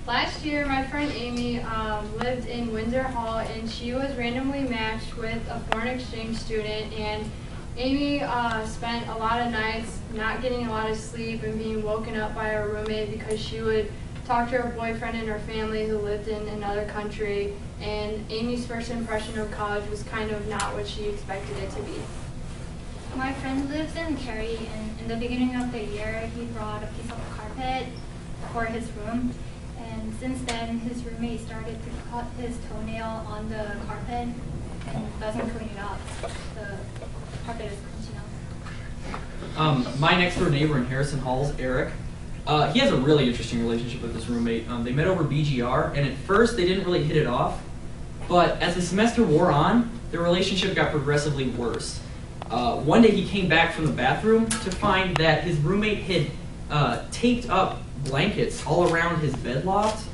Last year, my friend Amy lived in Windsor Hall, and she was randomly matched with a foreign exchange student. And Amy spent a lot of nights not getting a lot of sleep and being woken up by her roommate because she would talk to her boyfriend and her family who lived in another country. And Amy's first impression of college was kind of not what she expected it to be. My friend lives in Cary, and in the beginning of the year, he brought a piece of carpet for his room. And since then, his roommate started to cut his toenail on the carpet and doesn't clean it up. The carpet is crunching up. My next door neighbor in Harrison Hall is Eric. He has a really interesting relationship with his roommate. They met over BGR, and at first they didn't really hit it off. But as the semester wore on, their relationship got progressively worse. One day he came back from the bathroom to find that his roommate had taped up blankets all around his bed loft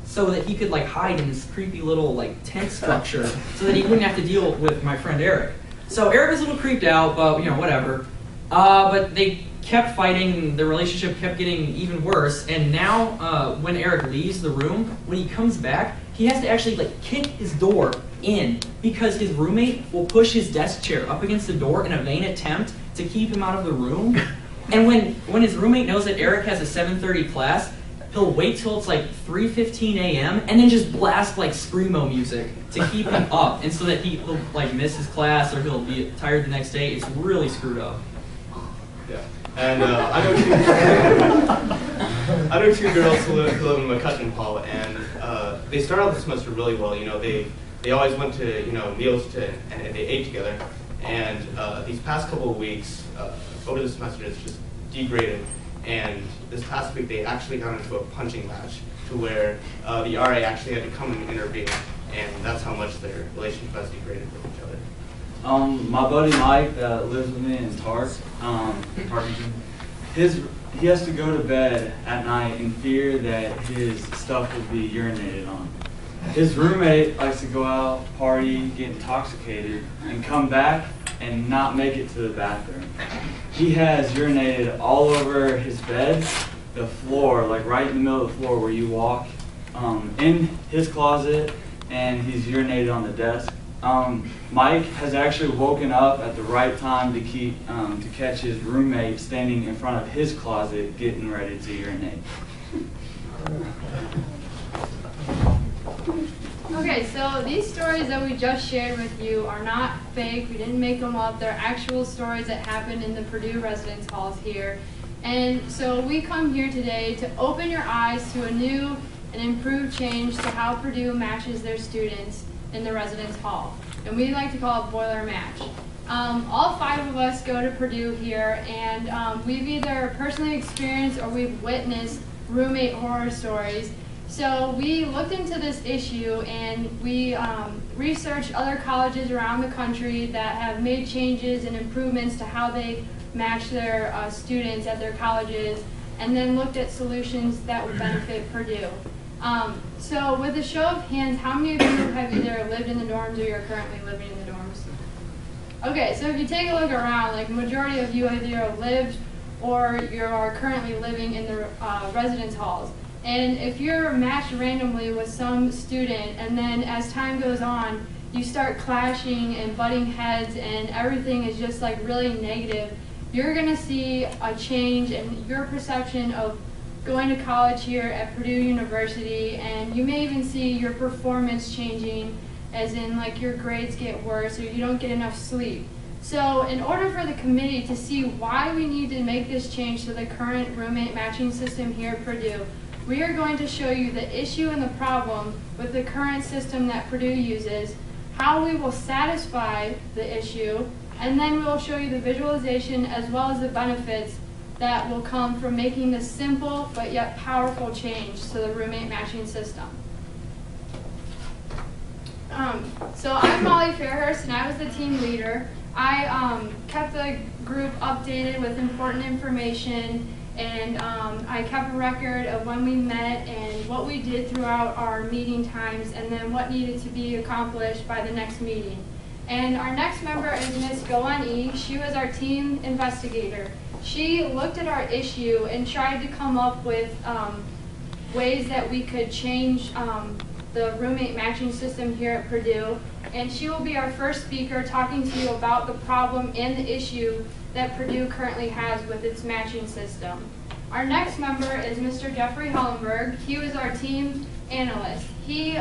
so that he could hide in this creepy little tent structure so that he wouldn't have to deal with my friend Eric. So Eric was a little creeped out, but whatever. But they kept fighting, and their relationship kept getting even worse. And now when Eric leaves the room, when he comes back, he has to actually kick his door in because his roommate will push his desk chair up against the door in a vain attempt to keep him out of the room. And when his roommate knows that Eric has a 7:30 class, he'll wait till it's 3:15 a.m. and then just blast screamo music to keep him up, and so that he'll miss his class or he'll be tired the next day. It's really screwed up. Yeah, and I know two girls who live in McCutcheon Hall, and they started out the semester really well. They always went to meals and they ate together. And these past couple of weeks, over the semester, it's just degraded. And this past week, they actually got into a punching match to where the RA actually had to come and intervene, and that's how much their relationship has degraded with each other. My buddy Mike that lives with me in Tarkington, he has to go to bed at night in fear that his stuff will be urinated on. His roommate likes to go out, party, get intoxicated, and come back and not make it to the bathroom. He has urinated all over his bed, the floor, right in the middle of the floor where you walk, in his closet, and he's urinated on the desk. Mike has actually woken up at the right time to catch his roommate standing in front of his closet getting ready to urinate. Okay, so these stories that we just shared with you are not fake. We didn't make them up. They're actual stories that happened in the Purdue residence halls here. And so we come here today to open your eyes to a new and improved change to how Purdue matches their students in the residence hall. And we like to call it boiler match. All 5 of us go to Purdue here, and we've either personally experienced or we've witnessed roommate horror stories. So we looked into this issue, and we researched other colleges around the country that have made changes and improvements to how they match their students at their colleges, and then looked at solutions that would benefit Purdue. So with a show of hands, how many of you have either lived in the dorms or you're currently living in the dorms? Okay, so if you take a look around, the majority of you either lived or you are currently living in the residence halls. And if you're matched randomly with some student, and then as time goes on, you start clashing and butting heads and everything is just really negative, you're going to see a change in your perception of going to college here at Purdue University, and you may even see your performance changing, as in your grades get worse or you don't get enough sleep. So in order for the committee to see why we need to make this change to the current roommate matching system here at Purdue, we are going to show you the issue and the problem with the current system that Purdue uses, how we will satisfy the issue, and then we'll show you the visualization as well as the benefits that will come from making this simple but yet powerful change to the roommate matching system. So I'm Molly Fairhurst, and I was the team leader. I kept the group updated with important information, and I kept a record of when we met and what we did throughout our meeting times, and then what needed to be accomplished by the next meeting. And our next member is Ms. Goan-E. She was our team investigator. She looked at our issue and tried to come up with ways that we could change the roommate matching system here at Purdue. And she will be our first speaker talking to you about the problem and the issue that Purdue currently has with its matching system. Our next member is Mr. Jeffrey Hellenberg. He was our team analyst. He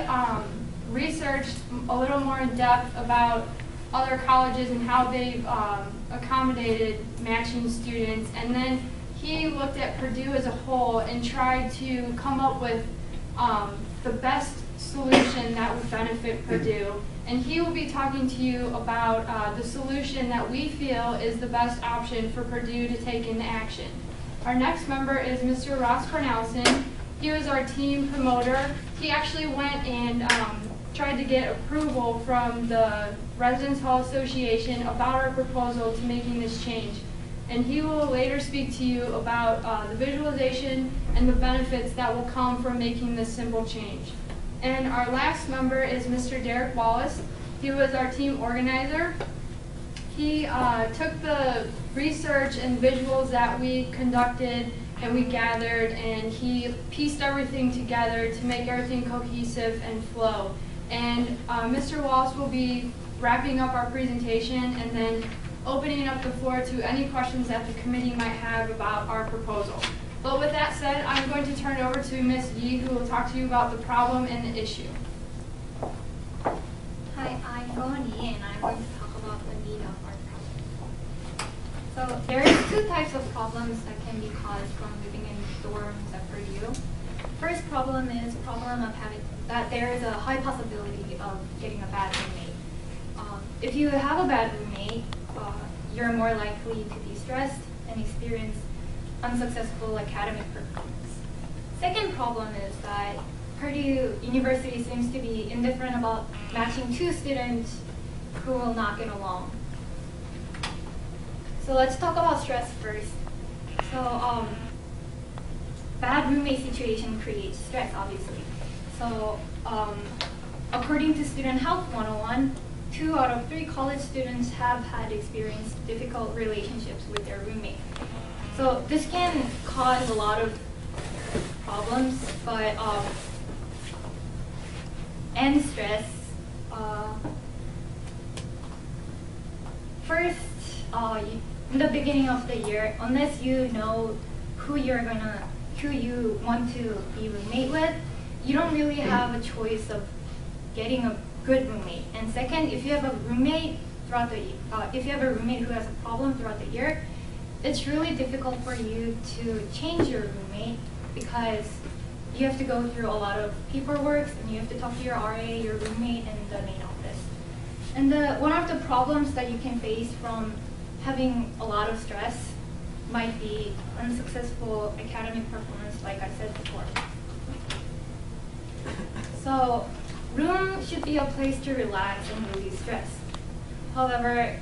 researched a little more in depth about other colleges and how they've accommodated matching students, and then he looked at Purdue as a whole and tried to come up with the best solution that would benefit Purdue. And he will be talking to you about the solution that we feel is the best option for Purdue to take into action. Our next member is Mr. Ross Cornelison. He was our team promoter. He actually went and tried to get approval from the Residence Hall Association about our proposal to making this change. And he will later speak to you about the visualization and the benefits that will come from making this simple change. And our last member is Mr. Derek Wallace. He was our team organizer. He took the research and visuals that we conducted and we gathered, and he pieced everything together to make everything cohesive and flow. And Mr. Wallace will be wrapping up our presentation and then opening up the floor to any questions that the committee might have about our proposal. But with that said, I'm going to turn it over to Ms. Yee, who will talk to you about the problem and the issue. Hi, I'm Gohan Yee, and I'm going to talk about the need of our problem. So there are two types of problems that can be caused from living in dorms at Purdue. First problem is problem of having that there is a high possibility of getting a bad roommate. If you have a bad roommate, you're more likely to be stressed and experience unsuccessful academic performance. Second problem is that Purdue University seems to be indifferent about matching two students who will not get along. So let's talk about stress first. So bad roommate situation creates stress, obviously. So according to Student Health 101, 2 out of 3 college students have had experienced difficult relationships with their roommate. So this can cause a lot of problems, but and stress. First, in the beginning of the year, unless you know who you want to be roommate with, you don't really have a choice of getting a good roommate. And second, if you have a roommate who has a problem throughout the year, it's really difficult for you to change your roommate because you have to go through a lot of paperwork and you have to talk to your RA, your roommate, and the main office. And one of the problems that you can face from having a lot of stress might be unsuccessful academic performance, like I said before. So, room should be a place to relax and release stress. However,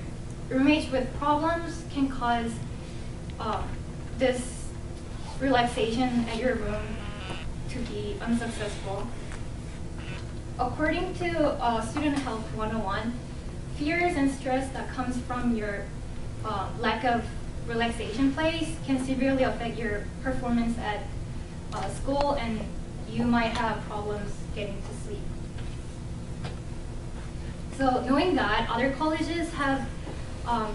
roommates with problems can cause this relaxation at your room to be unsuccessful. According to Student Health 101, fears and stress that comes from your lack of relaxation place can severely affect your performance at school, and you might have problems getting to sleep. So knowing that, other colleges have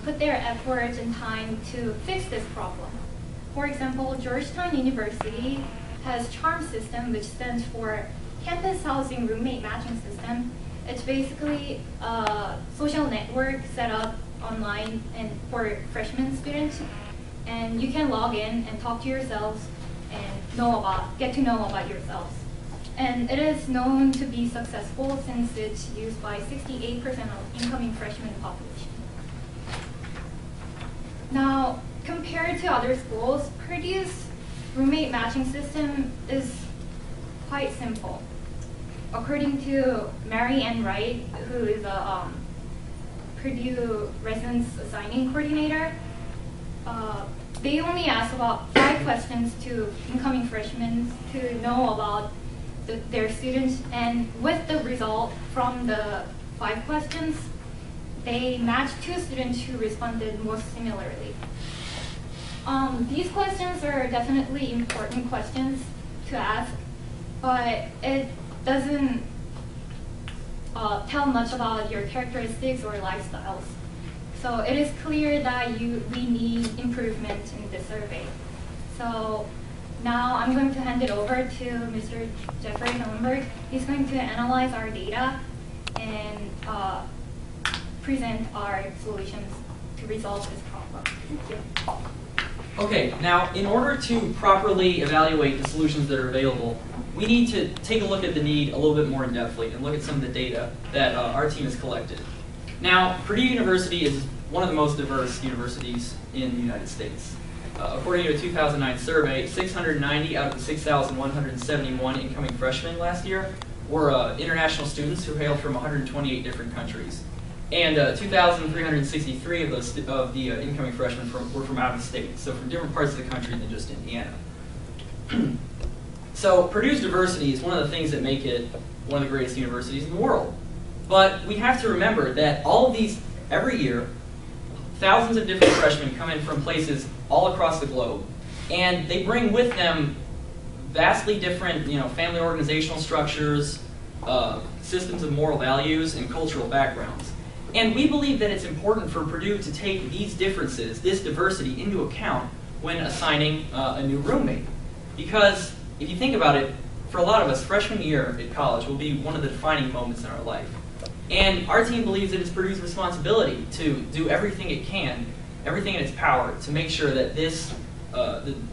put their efforts and time to fix this problem. For example, Georgetown University has CHARM system, which stands for Campus Housing Roommate Matching System. It's basically a social network set up online and for freshman students. And you can log in and talk to yourselves and get to know about yourselves. And it is known to be successful since it's used by 68% of incoming freshman population. Now, compared to other schools, Purdue's roommate matching system is quite simple. According to Mary Ann Wright, who is a Purdue residence assigning coordinator, they only ask about 5 questions to incoming freshmen to know about their students, and with the result from the 5 questions, they matched 2 students who responded most similarly. These questions are definitely important questions to ask but it doesn't tell much about your characteristics or lifestyles. So it is clear that we need improvement in this survey. So now I'm going to hand it over to Mr. Jeffrey Hillenberg. He's going to analyze our data and present our solutions to resolve this problem. Thank you. Okay, now in order to properly evaluate the solutions that are available, we need to take a look at the need a little bit more in-depthly and look at some of the data that our team has collected. Now, Purdue University is one of the most diverse universities in the United States. According to a 2009 survey, 690 out of the 6,171 incoming freshmen last year were international students who hailed from 128 different countries. And 2,363 of the incoming freshmen were from out of state, so from different parts of the country than just Indiana. So Purdue's diversity is one of the things that make it one of the greatest universities in the world. But we have to remember that all of these, every year, thousands of different freshmen come in from places all across the globe, and they bring with them vastly different, family organizational structures, systems of moral values, and cultural backgrounds. And we believe that it's important for Purdue to take these differences, this diversity, into account when assigning a new roommate. Because if you think about it, for a lot of us, freshman year at college will be one of the defining moments in our life. And our team believes that it's Purdue's responsibility to do everything it can, everything in its power, to make sure that this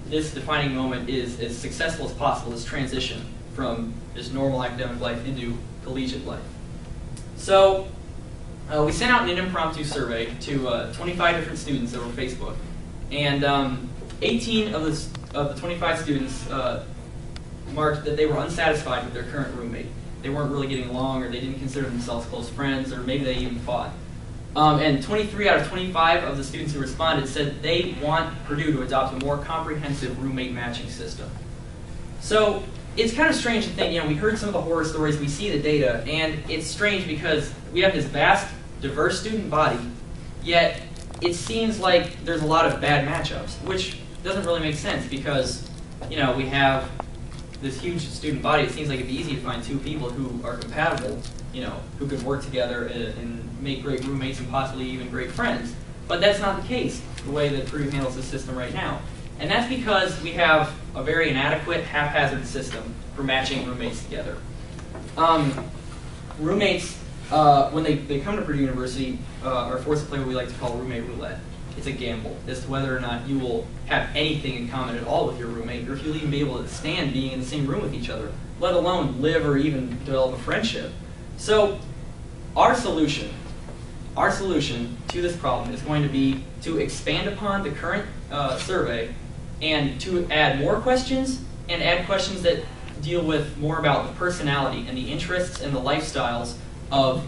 defining moment is as successful as possible, this transition from just normal academic life into collegiate life. So we sent out an impromptu survey to 25 different students over Facebook, and 18 of the 25 students marked that they were unsatisfied with their current roommate. They weren't really getting along, or they didn't consider themselves close friends, or maybe they even fought. And 23 out of 25 of the students who responded said they want Purdue to adopt a more comprehensive roommate matching system. So it's kind of strange to think, we heard some of the horror stories, we see the data, and it's strange because we have this vast, diverse student body, yet it seems like there's a lot of bad matchups, which doesn't really make sense because, we have this huge student body. It seems like it'd be easy to find two people who are compatible, who could work together and make great roommates and possibly even great friends. But that's not the case, the way that Purdue handles the system right now. And that's because we have a very inadequate, haphazard system for matching roommates together. Roommates, when they come to Purdue University, are forced to play what we like to call roommate roulette. It's a gamble as to whether or not you will have anything in common at all with your roommate, or if you'll even be able to stand being in the same room with each other, let alone live or even develop a friendship. So our solution to this problem is going to be to expand upon the current survey and to add more questions, and add questions that deal with more about the personality and the interests and the lifestyles of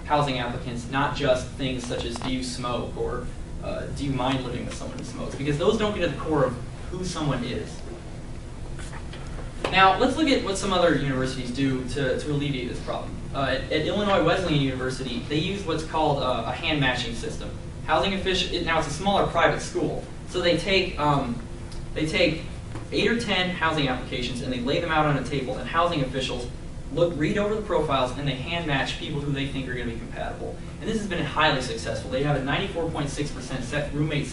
housing applicants, not just things such as do you smoke or do you mind living with someone who smokes, because those don't get at the core of who someone is. Now, let's look at what some other universities do to alleviate this problem. At Illinois Wesleyan University, they use what's called a hand matching system. Housing officials, now it's a smaller private school, so they take 8 or 10 housing applications and they lay them out on a table, and housing officials read over the profiles, and they hand match people who they think are going to be compatible. And this has been highly successful. They have a 94.6% roommate